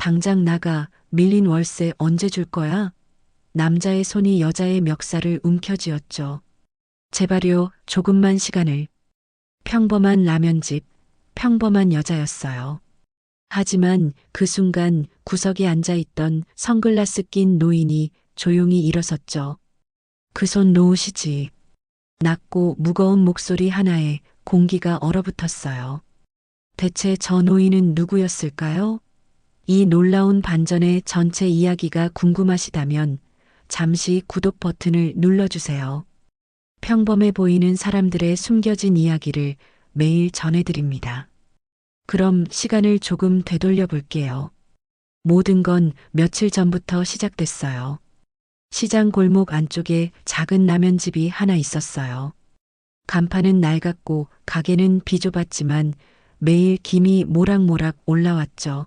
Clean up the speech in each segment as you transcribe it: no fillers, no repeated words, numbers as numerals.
당장 나가. 밀린 월세 언제 줄 거야? 남자의 손이 여자의 멱살을 움켜쥐었죠. 제발요, 조금만 시간을. 평범한 라면집, 평범한 여자였어요. 하지만 그 순간 구석에 앉아있던 선글라스 낀 노인이 조용히 일어섰죠. 그 손 놓으시지. 낮고 무거운 목소리 하나에 공기가 얼어붙었어요. 대체 저 노인은 누구였을까요? 이 놀라운 반전의 전체 이야기가 궁금하시다면 잠시 구독 버튼을 눌러주세요. 평범해 보이는 사람들의 숨겨진 이야기를 매일 전해드립니다. 그럼 시간을 조금 되돌려 볼게요. 모든 건 며칠 전부터 시작됐어요. 시장 골목 안쪽에 작은 라면집이 하나 있었어요. 간판은 낡았고 가게는 비좁았지만 매일 김이 모락모락 올라왔죠.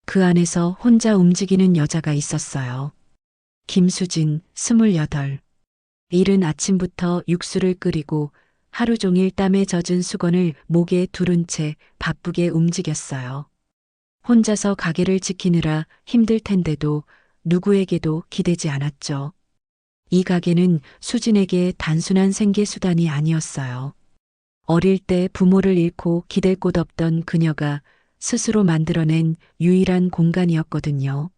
그 안에서 혼자 움직이는 여자가 있었어요. 김수진, 28. 이른 아침부터 육수를 끓이고 하루 종일 땀에 젖은 수건을 목에 두른 채 바쁘게 움직였어요. 혼자서 가게를 지키느라 힘들 텐데도 누구에게도 기대지 않았죠. 이 가게는 수진에게 단순한 생계수단이 아니었어요. 어릴 때 부모를 잃고 기댈 곳 없던 그녀가 스스로 만들어낸 유일한 공간이었거든요.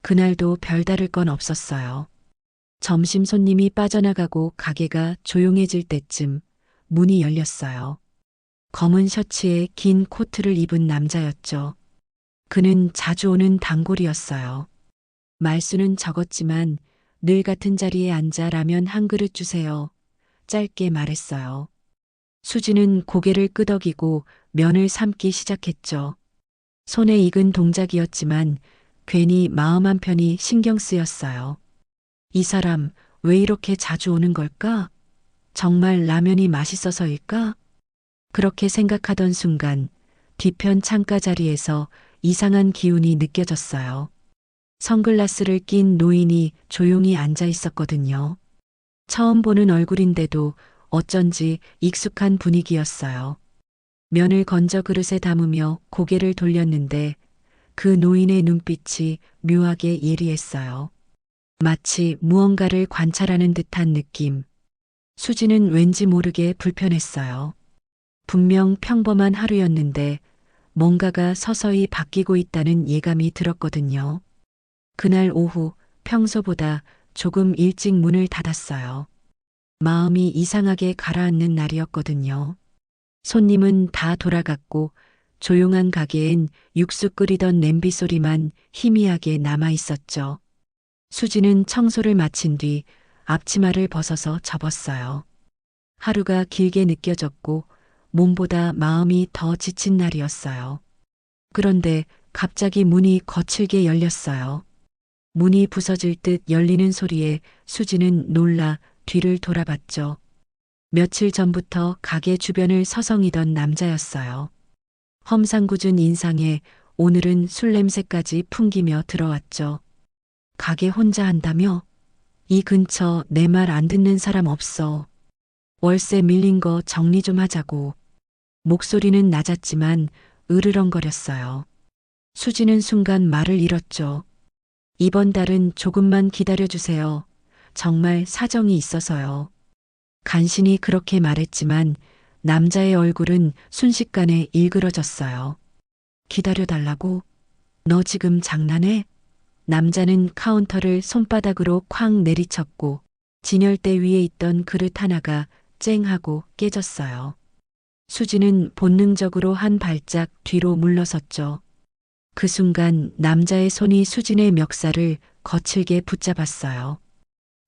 그날도 별다를 건 없었어요. 점심 손님이 빠져나가고 가게가 조용해질 때쯤 문이 열렸어요. 검은 셔츠에 긴 코트를 입은 남자였죠. 그는 자주 오는 단골이었어요. 말수는 적었지만 늘 같은 자리에 앉아 라면 한 그릇 주세요. 짧게 말했어요. 수지는 고개를 끄덕이고 면을 삶기 시작했죠. 손에 익은 동작이었지만 괜히 마음 한편이 신경 쓰였어요. 이 사람 왜 이렇게 자주 오는 걸까? 정말 라면이 맛있어서일까? 그렇게 생각하던 순간 뒤편 창가 자리에서 이상한 기운이 느껴졌어요. 선글라스를 낀 노인이 조용히 앉아 있었거든요. 처음 보는 얼굴인데도 어쩐지 익숙한 분위기였어요. 면을 건져 그릇에 담으며 고개를 돌렸는데 그 노인의 눈빛이 묘하게 예리했어요. 마치 무언가를 관찰하는 듯한 느낌. 수지는 왠지 모르게 불편했어요. 분명 평범한 하루였는데 뭔가가 서서히 바뀌고 있다는 예감이 들었거든요. 그날 오후 평소보다 조금 일찍 문을 닫았어요. 마음이 이상하게 가라앉는 날이었거든요. 손님은 다 돌아갔고 조용한 가게엔 육수 끓이던 냄비 소리만 희미하게 남아 있었죠. 수지는 청소를 마친 뒤 앞치마를 벗어서 접었어요. 하루가 길게 느껴졌고 몸보다 마음이 더 지친 날이었어요. 그런데 갑자기 문이 거칠게 열렸어요. 문이 부서질 듯 열리는 소리에 수지는 놀라 뒤를 돌아봤죠. 며칠 전부터 가게 주변을 서성이던 남자였어요. 험상궂은 인상에 오늘은 술 냄새까지 풍기며 들어왔죠. 가게 혼자 한다며? 이 근처 내 말 안 듣는 사람 없어. 월세 밀린 거 정리 좀 하자고. 목소리는 낮았지만 으르렁거렸어요. 수지는 순간 말을 잃었죠. 이번 달은 조금만 기다려주세요. 정말 사정이 있어서요. 간신히 그렇게 말했지만 남자의 얼굴은 순식간에 일그러졌어요. 기다려달라고? 너 지금 장난해? 남자는 카운터를 손바닥으로 쾅 내리쳤고 진열대 위에 있던 그릇 하나가 쨍하고 깨졌어요. 수지는 본능적으로 한 발짝 뒤로 물러섰죠. 그 순간 남자의 손이 수진의 멱살을 거칠게 붙잡았어요.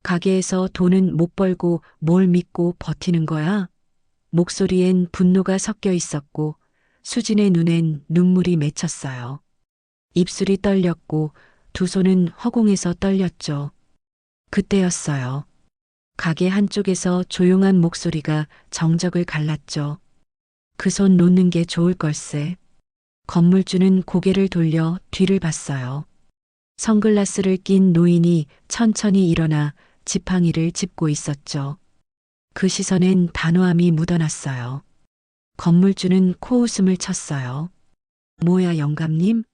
가게에서 돈은 못 벌고 뭘 믿고 버티는 거야? 목소리엔 분노가 섞여 있었고 수진의 눈엔 눈물이 맺혔어요. 입술이 떨렸고 두 손은 허공에서 떨렸죠. 그때였어요. 가게 한쪽에서 조용한 목소리가 정적을 갈랐죠. 그 손 놓는 게 좋을 걸세. 건물주는 고개를 돌려 뒤를 봤어요. 선글라스를 낀 노인이 천천히 일어나 지팡이를 짚고 있었죠. 그 시선엔 단호함이 묻어났어요. 건물주는 코웃음을 쳤어요. 뭐야 영감님?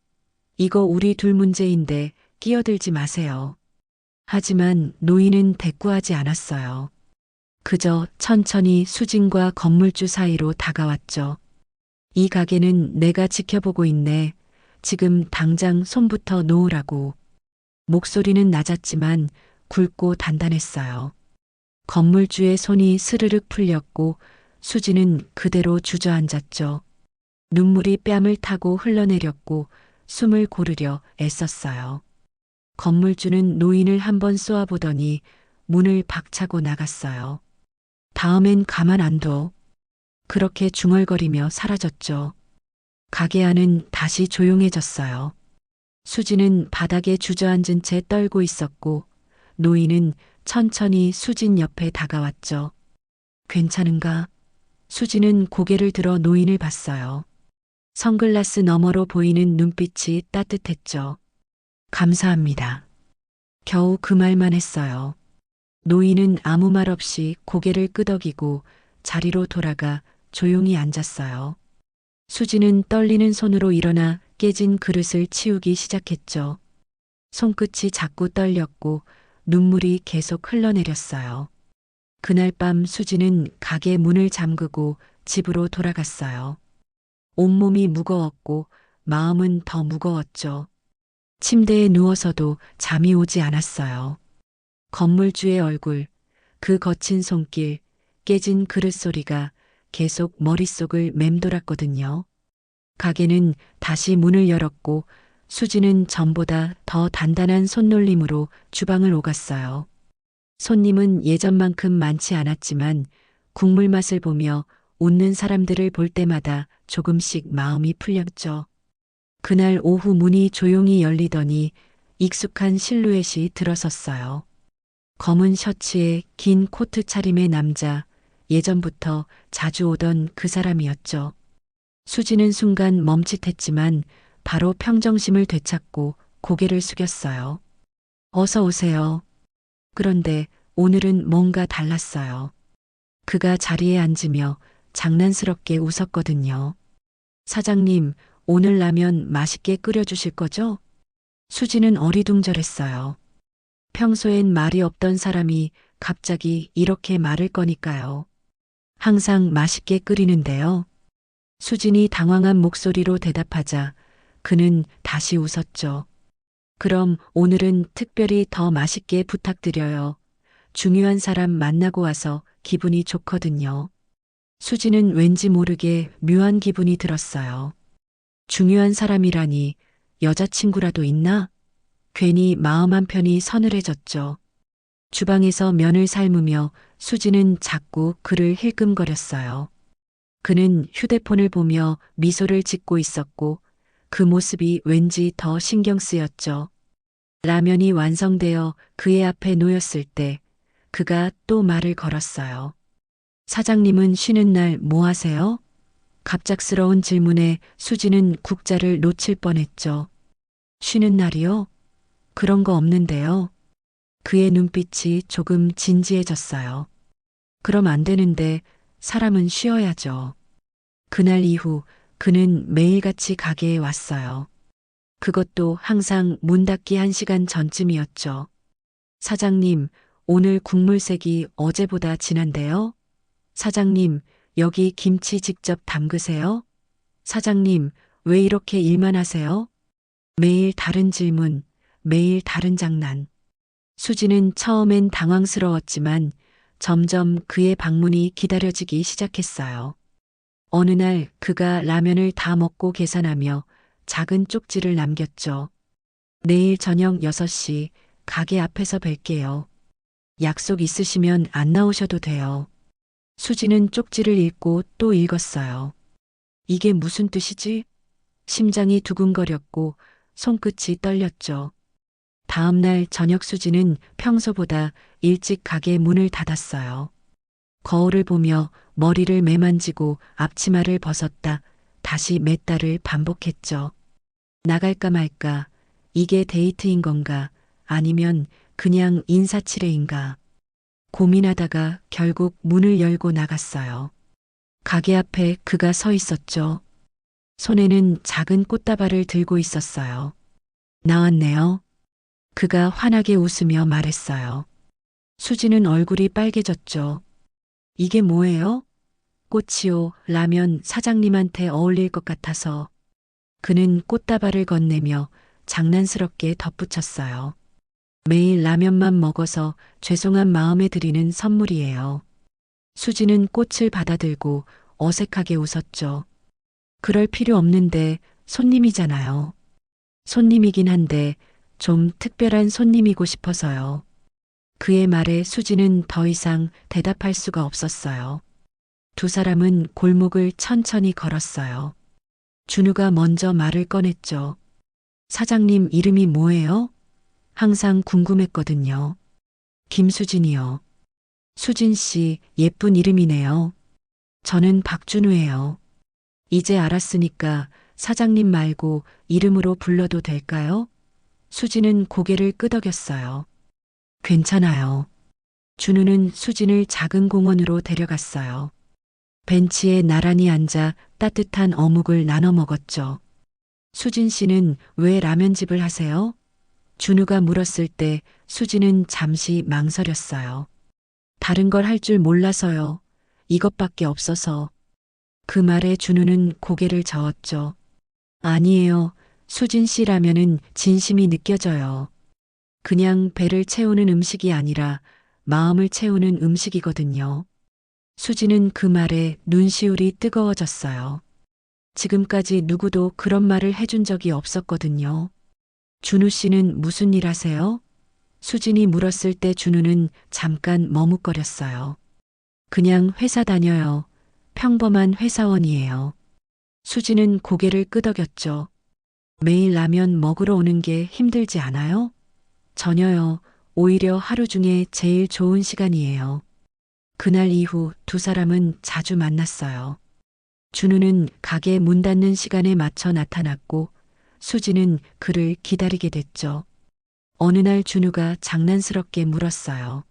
이거 우리 둘 문제인데 끼어들지 마세요. 하지만 노인은 대꾸하지 않았어요. 그저 천천히 수진과 건물주 사이로 다가왔죠. 이 가게는 내가 지켜보고 있네. 지금 당장 손부터 놓으라고. 목소리는 낮았지만 굵고 단단했어요. 건물주의 손이 스르륵 풀렸고 수지는 그대로 주저앉았죠. 눈물이 뺨을 타고 흘러내렸고 숨을 고르려 애썼어요. 건물주는 노인을 한번 쏘아보더니 문을 박차고 나갔어요. 다음엔 가만 안 둬. 그렇게 중얼거리며 사라졌죠. 가게 안은 다시 조용해졌어요. 수지는 바닥에 주저앉은 채 떨고 있었고 노인은 천천히 수진 옆에 다가왔죠. 괜찮은가? 수지는 고개를 들어 노인을 봤어요. 선글라스 너머로 보이는 눈빛이 따뜻했죠. 감사합니다. 겨우 그 말만 했어요. 노인은 아무 말 없이 고개를 끄덕이고 자리로 돌아가 조용히 앉았어요. 수지는 떨리는 손으로 일어나 깨진 그릇을 치우기 시작했죠. 손끝이 자꾸 떨렸고 눈물이 계속 흘러내렸어요. 그날 밤 수지는 가게 문을 잠그고 집으로 돌아갔어요. 온몸이 무거웠고 마음은 더 무거웠죠. 침대에 누워서도 잠이 오지 않았어요. 건물주의 얼굴, 그 거친 손길, 깨진 그릇 소리가 계속 머릿속을 맴돌았거든요. 가게는 다시 문을 열었고 수지는 전보다 더 단단한 손놀림으로 주방을 오갔어요. 손님은 예전만큼 많지 않았지만 국물 맛을 보며 웃는 사람들을 볼 때마다 조금씩 마음이 풀렸죠. 그날 오후 문이 조용히 열리더니 익숙한 실루엣이 들어섰어요. 검은 셔츠에 긴 코트 차림의 남자, 예전부터 자주 오던 그 사람이었죠. 수지는 순간 멈칫했지만 바로 평정심을 되찾고 고개를 숙였어요. 어서 오세요. 그런데 오늘은 뭔가 달랐어요. 그가 자리에 앉으며 장난스럽게 웃었거든요. 사장님, 오늘 라면 맛있게 끓여주실 거죠? 수지는 어리둥절했어요. 평소엔 말이 없던 사람이 갑자기 이렇게 말을 거니까요. 항상 맛있게 끓이는데요. 수진이 당황한 목소리로 대답하자 그는 다시 웃었죠. 그럼 오늘은 특별히 더 맛있게 부탁드려요. 중요한 사람 만나고 와서 기분이 좋거든요. 수지는 왠지 모르게 묘한 기분이 들었어요. 중요한 사람이라니 여자친구라도 있나? 괜히 마음 한편이 서늘해졌죠. 주방에서 면을 삶으며 수지는 자꾸 그를 힐끔거렸어요. 그는 휴대폰을 보며 미소를 짓고 있었고 그 모습이 왠지 더 신경 쓰였죠. 라면이 완성되어 그의 앞에 놓였을 때 그가 또 말을 걸었어요. 사장님은 쉬는 날 뭐 하세요? 갑작스러운 질문에 수지는 국자를 놓칠 뻔했죠. 쉬는 날이요? 그런 거 없는데요. 그의 눈빛이 조금 진지해졌어요. 그럼 안 되는데 사람은 쉬어야죠. 그날 이후 그는 매일같이 가게에 왔어요. 그것도 항상 문 닫기 1시간 전쯤이었죠. 사장님, 오늘 국물색이 어제보다 진한데요? 사장님, 여기 김치 직접 담그세요? 사장님, 왜 이렇게 일만 하세요? 매일 다른 질문, 매일 다른 장난. 수지는 처음엔 당황스러웠지만 점점 그의 방문이 기다려지기 시작했어요. 어느 날 그가 라면을 다 먹고 계산하며 작은 쪽지를 남겼죠. 내일 저녁 6시 가게 앞에서 뵐게요. 약속 있으시면 안 나오셔도 돼요. 수지는 쪽지를 읽고 또 읽었어요. 이게 무슨 뜻이지? 심장이 두근거렸고 손끝이 떨렸죠. 다음 날 저녁 수지는 평소보다 일찍 가게 문을 닫았어요. 거울을 보며 머리를 매만지고 앞치마를 벗었다 다시 맸다를 반복했죠. 나갈까 말까, 이게 데이트인 건가, 아니면 그냥 인사치레인가. 고민하다가 결국 문을 열고 나갔어요. 가게 앞에 그가 서 있었죠. 손에는 작은 꽃다발을 들고 있었어요. 나왔네요. 그가 환하게 웃으며 말했어요. 수지는 얼굴이 빨개졌죠. 이게 뭐예요? 꽃이요. 라면 사장님한테 어울릴 것 같아서. 그는 꽃다발을 건네며 장난스럽게 덧붙였어요. 매일 라면만 먹어서 죄송한 마음에 드리는 선물이에요. 수지는 꽃을 받아들고 어색하게 웃었죠. 그럴 필요 없는데 손님이잖아요. 손님이긴 한데 좀 특별한 손님이고 싶어서요. 그의 말에 수지는 더 이상 대답할 수가 없었어요. 두 사람은 골목을 천천히 걸었어요. 준우가 먼저 말을 꺼냈죠. 사장님 이름이 뭐예요? 항상 궁금했거든요. 김수진이요. 수진 씨 예쁜 이름이네요. 저는 박준우예요. 이제 알았으니까 사장님 말고 이름으로 불러도 될까요? 수진은 고개를 끄덕였어요. 괜찮아요. 준우는 수진을 작은 공원으로 데려갔어요. 벤치에 나란히 앉아 따뜻한 어묵을 나눠 먹었죠. 수진 씨는 왜 라면집을 하세요? 준우가 물었을 때 수진은 잠시 망설였어요. 다른 걸 할 줄 몰라서요. 이것밖에 없어서. 그 말에 준우는 고개를 저었죠. 아니에요. 수진 씨 라면은 진심이 느껴져요. 그냥 배를 채우는 음식이 아니라 마음을 채우는 음식이거든요. 수지는 그 말에 눈시울이 뜨거워졌어요. 지금까지 누구도 그런 말을 해준 적이 없었거든요. 준우 씨는 무슨 일 하세요? 수진이 물었을 때 준우는 잠깐 머뭇거렸어요. 그냥 회사 다녀요. 평범한 회사원이에요. 수지는 고개를 끄덕였죠. 매일 라면 먹으러 오는 게 힘들지 않아요? 전혀요. 오히려 하루 중에 제일 좋은 시간이에요. 그날 이후 두 사람은 자주 만났어요. 준우는 가게 문 닫는 시간에 맞춰 나타났고 수지는 그를 기다리게 됐죠. 어느 날 준우가 장난스럽게 물었어요.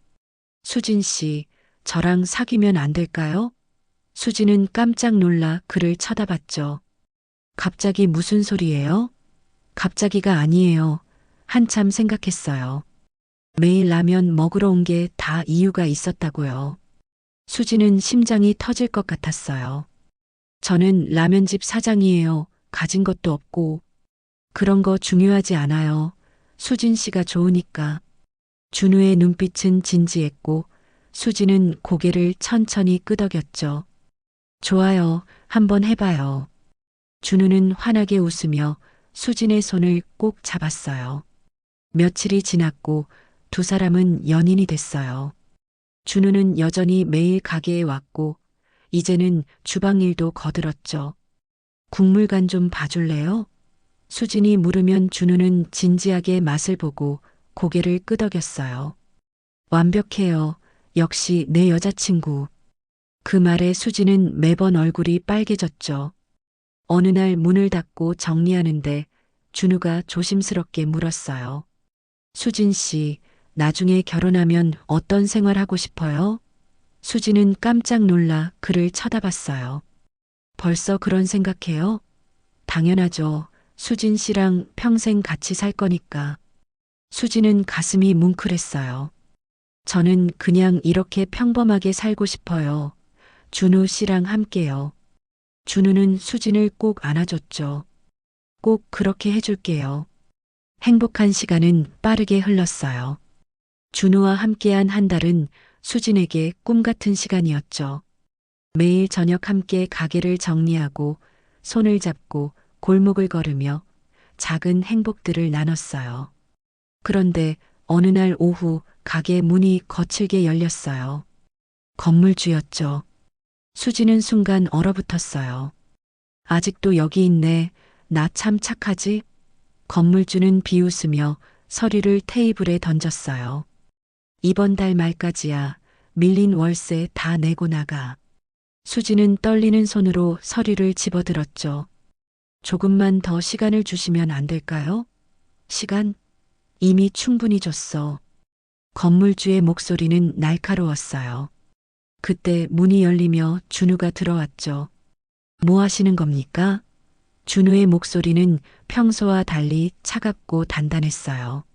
수진 씨, 저랑 사귀면 안 될까요? 수지는 깜짝 놀라 그를 쳐다봤죠. 갑자기 무슨 소리예요? 갑자기가 아니에요. 한참 생각했어요. 매일 라면 먹으러 온 게 다 이유가 있었다고요. 수지는 심장이 터질 것 같았어요. 저는 라면집 사장이에요. 가진 것도 없고. 그런 거 중요하지 않아요. 수진 씨가 좋으니까. 준우의 눈빛은 진지했고 수지는 고개를 천천히 끄덕였죠. 좋아요. 한번 해봐요. 준우는 환하게 웃으며 수진의 손을 꼭 잡았어요. 며칠이 지났고 두 사람은 연인이 됐어요. 준우는 여전히 매일 가게에 왔고 이제는 주방 일도 거들었죠. 국물간 좀 봐줄래요? 수진이 물으면 준우는 진지하게 맛을 보고 고개를 끄덕였어요. 완벽해요. 역시 내 여자친구. 그 말에 수진은 매번 얼굴이 빨개졌죠. 어느 날 문을 닫고 정리하는데 준우가 조심스럽게 물었어요. 수진 씨, 나중에 결혼하면 어떤 생활 하고 싶어요? 수지는 깜짝 놀라 그를 쳐다봤어요. 벌써 그런 생각해요? 당연하죠. 수진 씨랑 평생 같이 살 거니까. 수지는 가슴이 뭉클했어요. 저는 그냥 이렇게 평범하게 살고 싶어요. 준우 씨랑 함께요. 준우는 수진을 꼭 안아줬죠. 꼭 그렇게 해줄게요. 행복한 시간은 빠르게 흘렀어요. 준우와 함께한 한 달은 수진에게 꿈 같은 시간이었죠. 매일 저녁 함께 가게를 정리하고 손을 잡고 골목을 걸으며 작은 행복들을 나눴어요. 그런데 어느 날 오후 가게 문이 거칠게 열렸어요. 건물주였죠. 수지는 순간 얼어붙었어요. 아직도 여기 있네. 나 참 착하지? 건물주는 비웃으며 서류를 테이블에 던졌어요. 이번 달 말까지야. 밀린 월세 다 내고 나가. 수지는 떨리는 손으로 서류를 집어들었죠. 조금만 더 시간을 주시면 안 될까요? 시간? 이미 충분히 줬어. 건물주의 목소리는 날카로웠어요. 그때 문이 열리며 준우가 들어왔죠. 뭐 하시는 겁니까? 준우의 목소리는 평소와 달리 차갑고 단단했어요.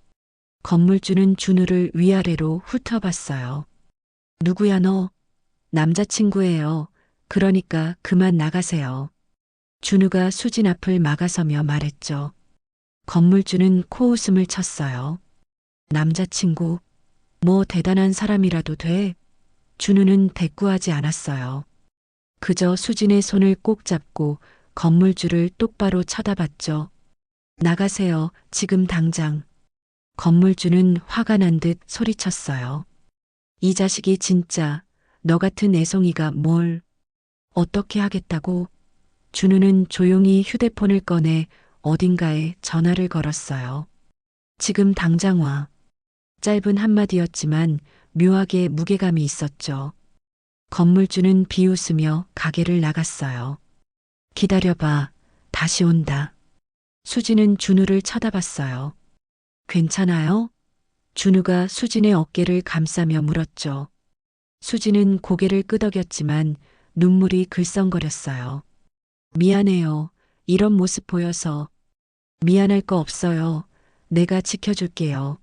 건물주는 준우를 위아래로 훑어봤어요. 누구야 너? 남자친구예요. 그러니까 그만 나가세요. 준우가 수진 앞을 막아서며 말했죠. 건물주는 코웃음을 쳤어요. 남자친구, 뭐 대단한 사람이라도 돼? 준우는 대꾸하지 않았어요. 그저 수진의 손을 꼭 잡고 건물주를 똑바로 쳐다봤죠. 나가세요, 지금 당장. 건물주는 화가 난 듯 소리쳤어요. 이 자식이 진짜 너 같은 애송이가 뭘 어떻게 하겠다고? 준우는 조용히 휴대폰을 꺼내 어딘가에 전화를 걸었어요. 지금 당장 와. 짧은 한마디였지만 묘하게 무게감이 있었죠. 건물주는 비웃으며 가게를 나갔어요. 기다려봐. 다시 온다. 수진은 준우를 쳐다봤어요. 괜찮아요? 준우가 수진의 어깨를 감싸며 물었죠. 수진은 고개를 끄덕였지만 눈물이 글썽거렸어요. 미안해요. 이런 모습 보여서. 미안할 거 없어요. 내가 지켜줄게요.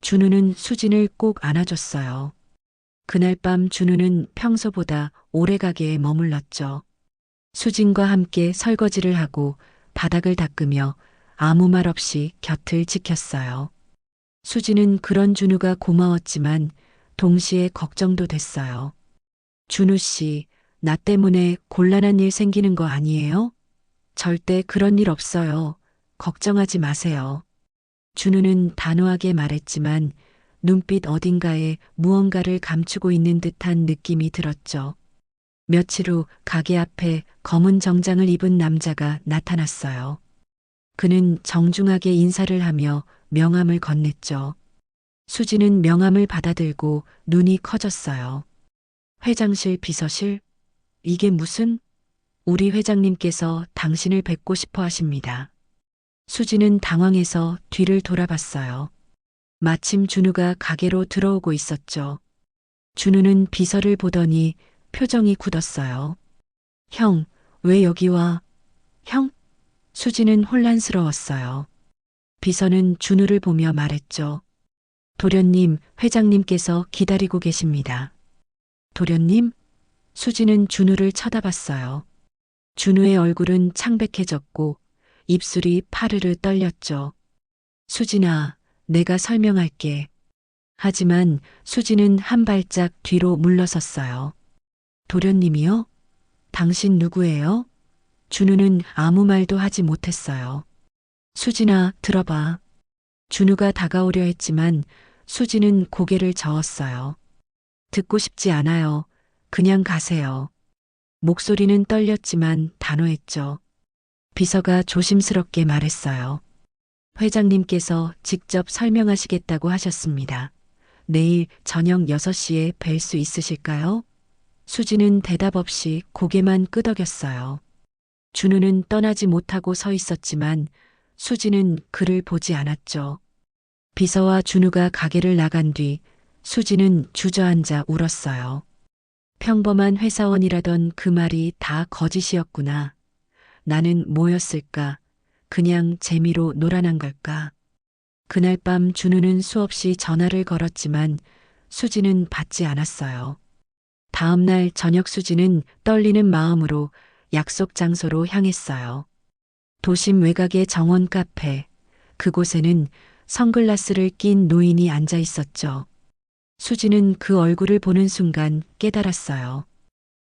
준우는 수진을 꼭 안아줬어요. 그날 밤 준우는 평소보다 오래 가게에 머물렀죠. 수진과 함께 설거지를 하고 바닥을 닦으며 아무 말 없이 곁을 지켰어요. 수진은 그런 준우가 고마웠지만 동시에 걱정도 됐어요. 준우 씨, 나 때문에 곤란한 일 생기는 거 아니에요? 절대 그런 일 없어요. 걱정하지 마세요. 준우는 단호하게 말했지만 눈빛 어딘가에 무언가를 감추고 있는 듯한 느낌이 들었죠. 며칠 후 가게 앞에 검은 정장을 입은 남자가 나타났어요. 그는 정중하게 인사를 하며 명함을 건넸죠. 수지는 명함을 받아들고 눈이 커졌어요. 회장실 비서실? 이게 무슨? 우리 회장님께서 당신을 뵙고 싶어 하십니다. 수지는 당황해서 뒤를 돌아봤어요. 마침 준우가 가게로 들어오고 있었죠. 준우는 비서를 보더니 표정이 굳었어요. 형, 왜 여기 와? 형? 수지는 혼란스러웠어요. 비서는 준우를 보며 말했죠. 도련님, 회장님께서 기다리고 계십니다. 도련님? 수지는 준우를 쳐다봤어요. 준우의 얼굴은 창백해졌고 입술이 파르르 떨렸죠. 수진아, 내가 설명할게. 하지만 수지는 한 발짝 뒤로 물러섰어요. 도련님이요? 당신 누구예요? 준우는 아무 말도 하지 못했어요. 수진아, 들어봐. 준우가 다가오려 했지만 수지는 고개를 저었어요. 듣고 싶지 않아요. 그냥 가세요. 목소리는 떨렸지만 단호했죠. 비서가 조심스럽게 말했어요. 회장님께서 직접 설명하시겠다고 하셨습니다. 내일 저녁 6시에 뵐 수 있으실까요? 수지는 대답 없이 고개만 끄덕였어요. 준우는 떠나지 못하고 서 있었지만 수지는 그를 보지 않았죠. 비서와 준우가 가게를 나간 뒤 수지는 주저앉아 울었어요. 평범한 회사원이라던 그 말이 다 거짓이었구나. 나는 뭐였을까? 그냥 재미로 놀아난 걸까? 그날 밤 준우는 수없이 전화를 걸었지만 수지는 받지 않았어요. 다음 날 저녁 수지는 떨리는 마음으로 약속 장소로 향했어요. 도심 외곽의 정원 카페. 그곳에는 선글라스를 낀 노인이 앉아 있었죠. 수지는 그 얼굴을 보는 순간 깨달았어요.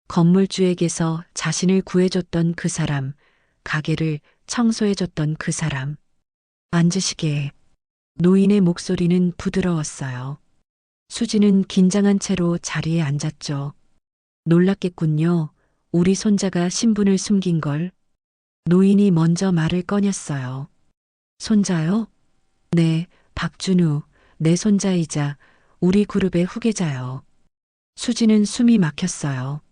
건물주에게서 자신을 구해줬던 그 사람, 가게를 청소해줬던 그 사람. 앉으시게. 노인의 목소리는 부드러웠어요. 수지는 긴장한 채로 자리에 앉았죠. 놀랐겠군요. 우리 손자가 신분을 숨긴 걸. 노인이 먼저 말을 꺼냈어요. 손자요? 네, 박준우, 내 손자이자 우리 그룹의 후계자요. 수지는 숨이 막혔어요.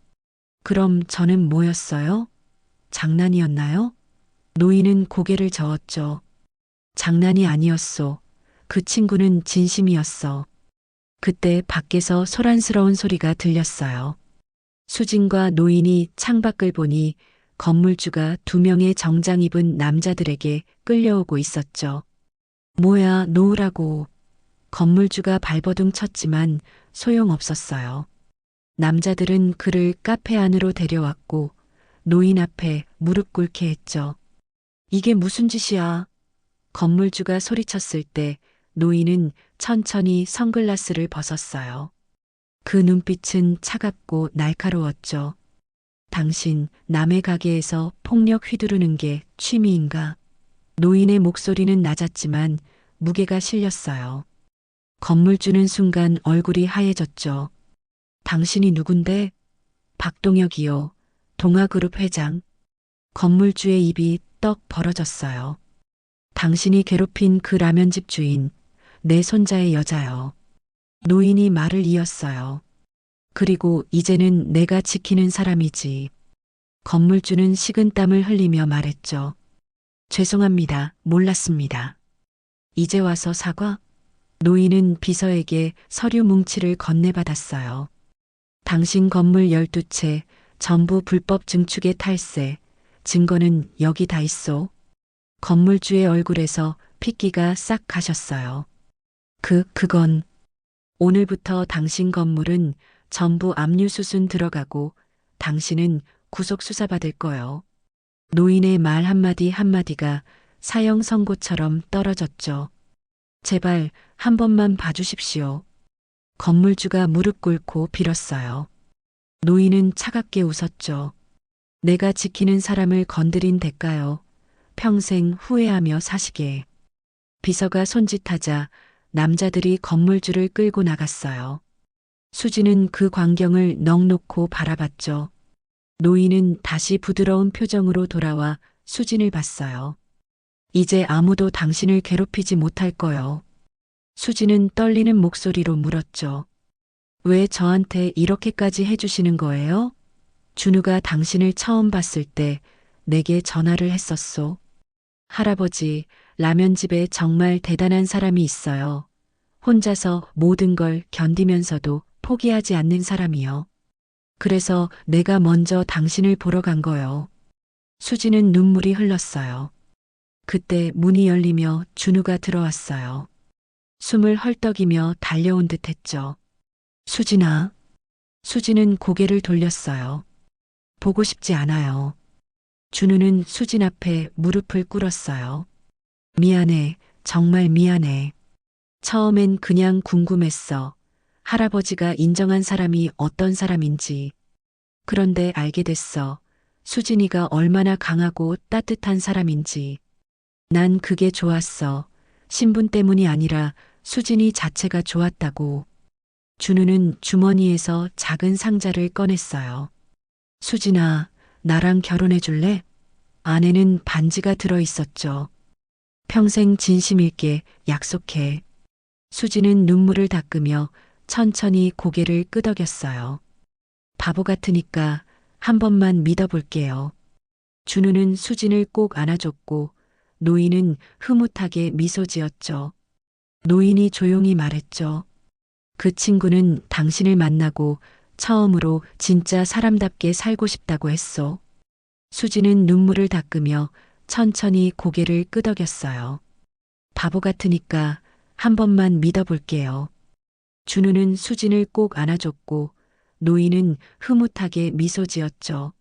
그럼 저는 뭐였어요? 장난이었나요? 노인은 고개를 저었죠. 장난이 아니었소. 그 친구는 진심이었어. 그때 밖에서 소란스러운 소리가 들렸어요. 수진과 노인이 창밖을 보니 건물주가 2명의 정장 입은 남자들에게 끌려오고 있었죠. 뭐야, 놓으라고. 건물주가 발버둥 쳤지만 소용없었어요. 남자들은 그를 카페 안으로 데려왔고 노인 앞에 무릎 꿇게 했죠. 이게 무슨 짓이야? 건물주가 소리쳤을 때 노인은 천천히 선글라스를 벗었어요. 그 눈빛은 차갑고 날카로웠죠. 당신 남의 가게에서 폭력 휘두르는 게 취미인가? 노인의 목소리는 낮았지만 무게가 실렸어요. 건물주는 순간 얼굴이 하얘졌죠. 당신이 누군데? 박동혁이요. 동아그룹 회장. 건물주의 입이 떡 벌어졌어요. 당신이 괴롭힌 그 라면집 주인, 내 손자의 여자요. 노인이 말을 이었어요. 그리고 이제는 내가 지키는 사람이지. 건물주는 식은땀을 흘리며 말했죠. 죄송합니다. 몰랐습니다. 이제 와서 사과? 노인은 비서에게 서류 뭉치를 건네받았어요. 당신 건물 12채 전부 불법 증축의 탈세, 증거는 여기 다 있소. 건물주의 얼굴에서 핏기가 싹 가셨어요. 그건 오늘부터 당신 건물은 전부 압류수순 들어가고 당신은 구속 수사받을 거요. 노인의 말 한마디 한마디가 사형 선고처럼 떨어졌죠. 제발 한 번만 봐주십시오. 건물주가 무릎 꿇고 빌었어요. 노인은 차갑게 웃었죠. 내가 지키는 사람을 건드린 대가요. 평생 후회하며 사시게. 비서가 손짓하자 남자들이 건물주를 끌고 나갔어요. 수지는 그 광경을 넋 놓고 바라봤죠. 노인은 다시 부드러운 표정으로 돌아와 수진을 봤어요. 이제 아무도 당신을 괴롭히지 못할 거요. 수지는 떨리는 목소리로 물었죠. 왜 저한테 이렇게까지 해주시는 거예요? 준우가 당신을 처음 봤을 때 내게 전화를 했었소. 할아버지, 라면집에 정말 대단한 사람이 있어요. 혼자서 모든 걸 견디면서도 포기하지 않는 사람이요. 그래서 내가 먼저 당신을 보러 간 거요. 수지는 눈물이 흘렀어요. 그때 문이 열리며 준우가 들어왔어요. 숨을 헐떡이며 달려온 듯 했죠. 수진아. 수지는 고개를 돌렸어요. 보고 싶지 않아요. 준우는 수진 앞에 무릎을 꿇었어요. 미안해, 정말 미안해. 처음엔 그냥 궁금했어. 할아버지가 인정한 사람이 어떤 사람인지. 그런데 알게 됐어. 수진이가 얼마나 강하고 따뜻한 사람인지. 난 그게 좋았어. 신분 때문이 아니라 수진이 자체가 좋았다고. 준우는 주머니에서 작은 상자를 꺼냈어요. 수진아, 나랑 결혼해 줄래? 안에는 반지가 들어 있었죠. 평생 진심일게 약속해. 수진은 눈물을 닦으며 천천히 고개를 끄덕였어요. 바보 같으니까 한 번만 믿어볼게요. 준우는 수진을 꼭 안아줬고 노인은 흐뭇하게 미소 지었죠. 노인이 조용히 말했죠. 그 친구는 당신을 만나고 처음으로 진짜 사람답게 살고 싶다고 했소. 수지는 눈물을 닦으며 천천히 고개를 끄덕였어요. 바보 같으니까 한 번만 믿어볼게요. 준우는 수진을 꼭 안아줬고 노인은 흐뭇하게 미소 지었죠.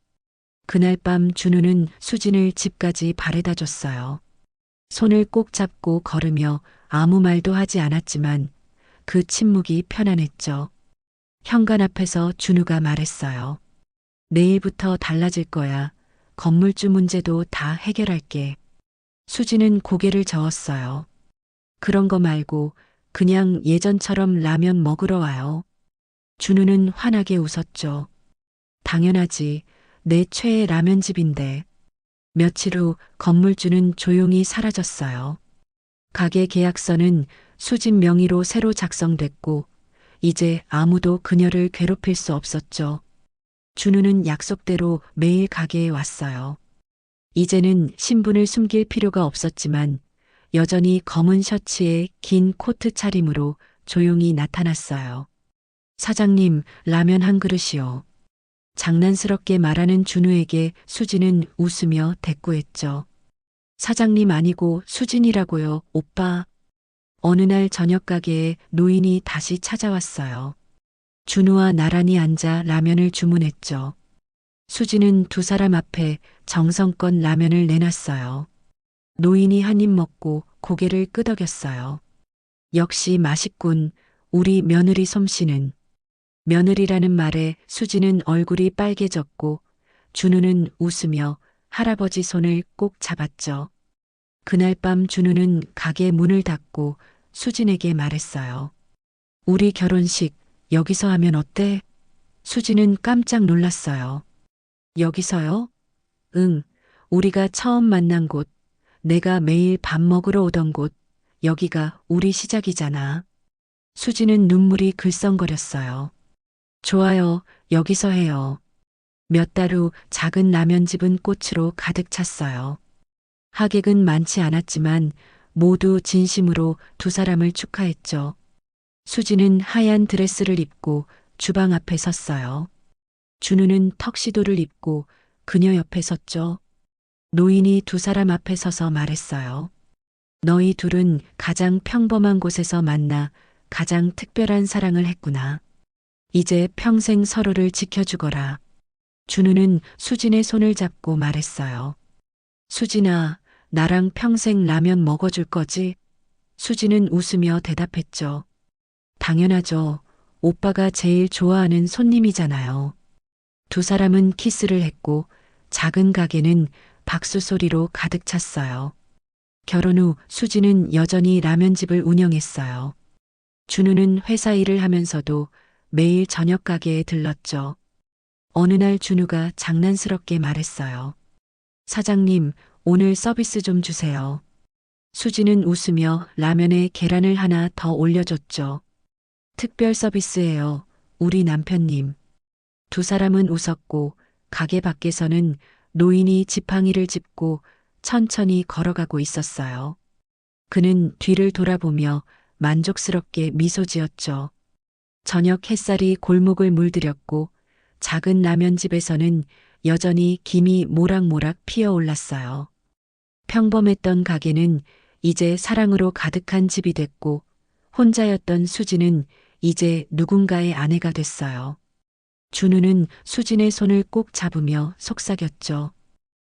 그날 밤 준우는 수진을 집까지 바래다 줬어요. 손을 꼭 잡고 걸으며 아무 말도 하지 않았지만 그 침묵이 편안했죠. 현관 앞에서 준우가 말했어요. 내일부터 달라질 거야. 건물주 문제도 다 해결할게. 수지는 고개를 저었어요. 그런 거 말고 그냥 예전처럼 라면 먹으러 와요. 준우는 환하게 웃었죠. 당연하지. 내 최애 라면집인데. 며칠 후 건물주는 조용히 사라졌어요. 가게 계약서는 수진 명의로 새로 작성됐고 이제 아무도 그녀를 괴롭힐 수 없었죠. 준우는 약속대로 매일 가게에 왔어요. 이제는 신분을 숨길 필요가 없었지만 여전히 검은 셔츠에 긴 코트 차림으로 조용히 나타났어요. 사장님, 라면 한 그릇이요. 장난스럽게 말하는 준우에게 수진은 웃으며 대꾸했죠. 사장님 아니고 수진이라고요, 오빠. 어느 날 저녁 가게에 노인이 다시 찾아왔어요. 준우와 나란히 앉아 라면을 주문했죠. 수진은 두 사람 앞에 정성껏 라면을 내놨어요. 노인이 한 입 먹고 고개를 끄덕였어요. 역시 맛있군, 우리 며느리 솜씨는. 며느리라는 말에 수진은 얼굴이 빨개졌고 준우는 웃으며 할아버지 손을 꼭 잡았죠. 그날 밤 준우는 가게 문을 닫고 수진에게 말했어요. 우리 결혼식 여기서 하면 어때? 수진은 깜짝 놀랐어요. 여기서요? 응, 우리가 처음 만난 곳, 내가 매일 밥 먹으러 오던 곳, 여기가 우리 시작이잖아. 수진은 눈물이 글썽거렸어요. 좋아요, 여기서 해요. 몇 달 후 작은 라면집은 꽃으로 가득 찼어요. 하객은 많지 않았지만 모두 진심으로 두 사람을 축하했죠. 수지는 하얀 드레스를 입고 주방 앞에 섰어요. 준우는 턱시도를 입고 그녀 옆에 섰죠. 노인이 두 사람 앞에 서서 말했어요. 너희 둘은 가장 평범한 곳에서 만나 가장 특별한 사랑을 했구나. 이제 평생 서로를 지켜주거라. 준우는 수진의 손을 잡고 말했어요. 수진아, 나랑 평생 라면 먹어줄 거지? 수진은 웃으며 대답했죠. 당연하죠. 오빠가 제일 좋아하는 손님이잖아요. 두 사람은 키스를 했고 작은 가게는 박수 소리로 가득 찼어요. 결혼 후 수진은 여전히 라면집을 운영했어요. 준우는 회사 일을 하면서도 매일 저녁 가게에 들렀죠. 어느 날 준우가 장난스럽게 말했어요. 사장님, 오늘 서비스 좀 주세요. 수진은 웃으며 라면에 계란을 하나 더 올려줬죠. 특별 서비스예요, 우리 남편님. 두 사람은 웃었고 가게 밖에서는 노인이 지팡이를 짚고 천천히 걸어가고 있었어요. 그는 뒤를 돌아보며 만족스럽게 미소 지었죠. 저녁 햇살이 골목을 물들였고 작은 라면집에서는 여전히 김이 모락모락 피어올랐어요. 평범했던 가게는 이제 사랑으로 가득한 집이 됐고 혼자였던 수진은 이제 누군가의 아내가 됐어요. 준우는 수진의 손을 꼭 잡으며 속삭였죠.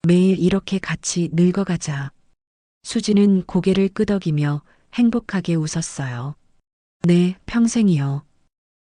매일 이렇게 같이 늙어가자. 수진은 고개를 끄덕이며 행복하게 웃었어요. 네, 평생이요.